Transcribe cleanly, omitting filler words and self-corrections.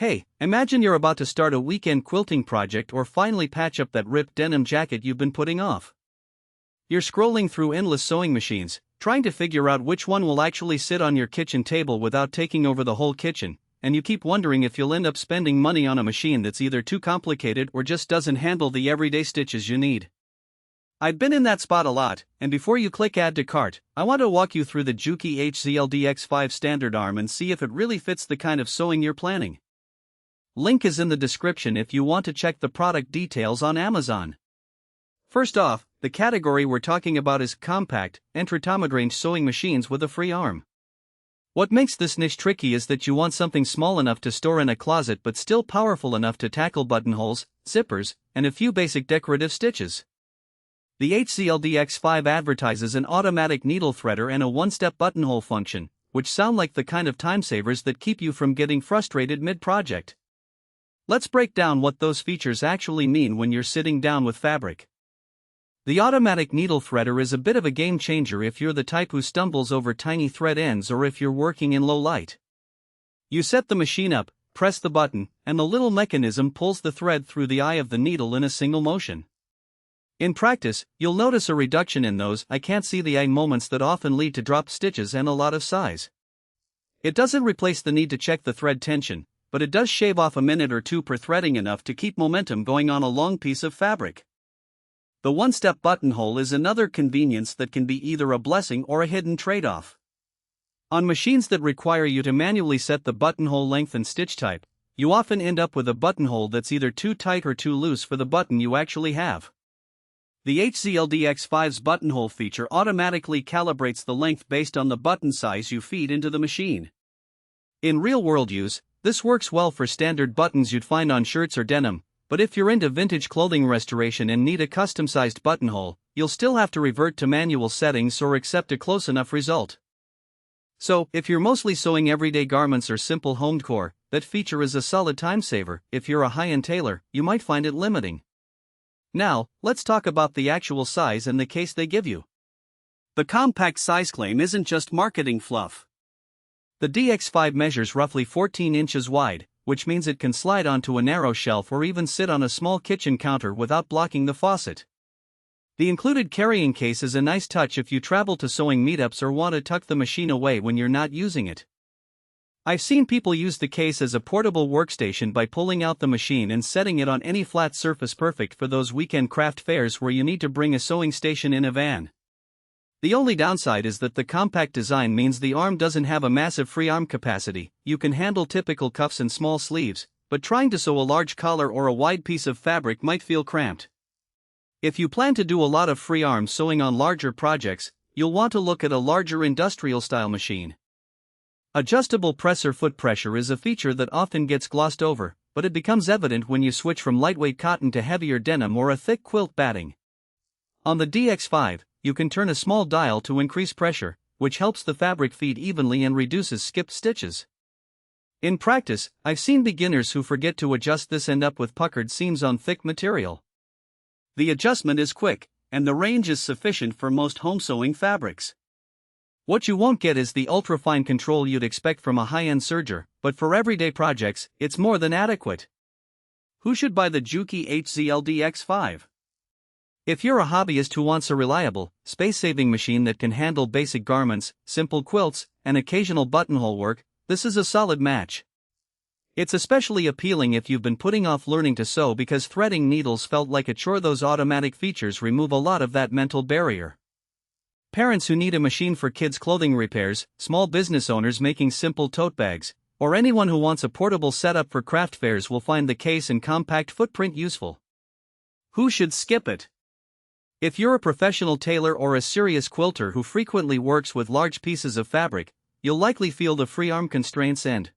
Hey, imagine you're about to start a weekend quilting project or finally patch up that ripped denim jacket you've been putting off. You're scrolling through endless sewing machines, trying to figure out which one will actually sit on your kitchen table without taking over the whole kitchen, and you keep wondering if you'll end up spending money on a machine that's either too complicated or just doesn't handle the everyday stitches you need. I've been in that spot a lot, and before you click add to cart, I want to walk you through the Juki HZL DX5 standard arm and see if it really fits the kind of sewing you're planning. Link is in the description if you want to check the product details on Amazon. First off, the category we're talking about is compact, entry-mid-range sewing machines with a free arm. What makes this niche tricky is that you want something small enough to store in a closet but still powerful enough to tackle buttonholes, zippers, and a few basic decorative stitches. The HZL DX5 advertises an automatic needle threader and a one-step buttonhole function, which sound like the kind of time savers that keep you from getting frustrated mid-project. Let's break down what those features actually mean when you're sitting down with fabric. The automatic needle threader is a bit of a game changer if you're the type who stumbles over tiny thread ends or if you're working in low light. You set the machine up, press the button, and the little mechanism pulls the thread through the eye of the needle in a single motion. In practice, you'll notice a reduction in those I can't see the eye moments that often lead to dropped stitches and a lot of size. It doesn't replace the need to check the thread tension, but it does shave off a minute or two per threading, enough to keep momentum going on a long piece of fabric. The one-step buttonhole is another convenience that can be either a blessing or a hidden trade-off. On machines that require you to manually set the buttonhole length and stitch type, you often end up with a buttonhole that's either too tight or too loose for the button you actually have. The HZL DX5's buttonhole feature automatically calibrates the length based on the button size you feed into the machine. In real-world use, this works well for standard buttons you'd find on shirts or denim, but if you're into vintage clothing restoration and need a custom-sized buttonhole, you'll still have to revert to manual settings or accept a close enough result. So, if you're mostly sewing everyday garments or simple home decor, that feature is a solid time saver. If you're a high-end tailor, you might find it limiting. Now, let's talk about the actual size and the case they give you. The compact size claim isn't just marketing fluff. The DX5 measures roughly 14 inches wide, which means it can slide onto a narrow shelf or even sit on a small kitchen counter without blocking the faucet. The included carrying case is a nice touch if you travel to sewing meetups or want to tuck the machine away when you're not using it. I've seen people use the case as a portable workstation by pulling out the machine and setting it on any flat surface, perfect for those weekend craft fairs where you need to bring a sewing station in a van. The only downside is that the compact design means the arm doesn't have a massive free arm capacity. You can handle typical cuffs and small sleeves, but trying to sew a large collar or a wide piece of fabric might feel cramped. If you plan to do a lot of free arm sewing on larger projects, you'll want to look at a larger industrial-style machine. Adjustable presser foot pressure is a feature that often gets glossed over, but it becomes evident when you switch from lightweight cotton to heavier denim or a thick quilt batting. On the DX5, you can turn a small dial to increase pressure, which helps the fabric feed evenly and reduces skipped stitches. In practice, I've seen beginners who forget to adjust this end up with puckered seams on thick material. The adjustment is quick, and the range is sufficient for most home sewing fabrics. What you won't get is the ultra-fine control you'd expect from a high-end serger, but for everyday projects, it's more than adequate. Who should buy the Juki HZL DX5? If you're a hobbyist who wants a reliable, space-saving machine that can handle basic garments, simple quilts, and occasional buttonhole work, this is a solid match. It's especially appealing if you've been putting off learning to sew because threading needles felt like a chore. Those automatic features remove a lot of that mental barrier. Parents who need a machine for kids' clothing repairs, small business owners making simple tote bags, or anyone who wants a portable setup for craft fairs will find the case and compact footprint useful. Who should skip it? If you're a professional tailor or a serious quilter who frequently works with large pieces of fabric, you'll likely feel the free arm constraints and,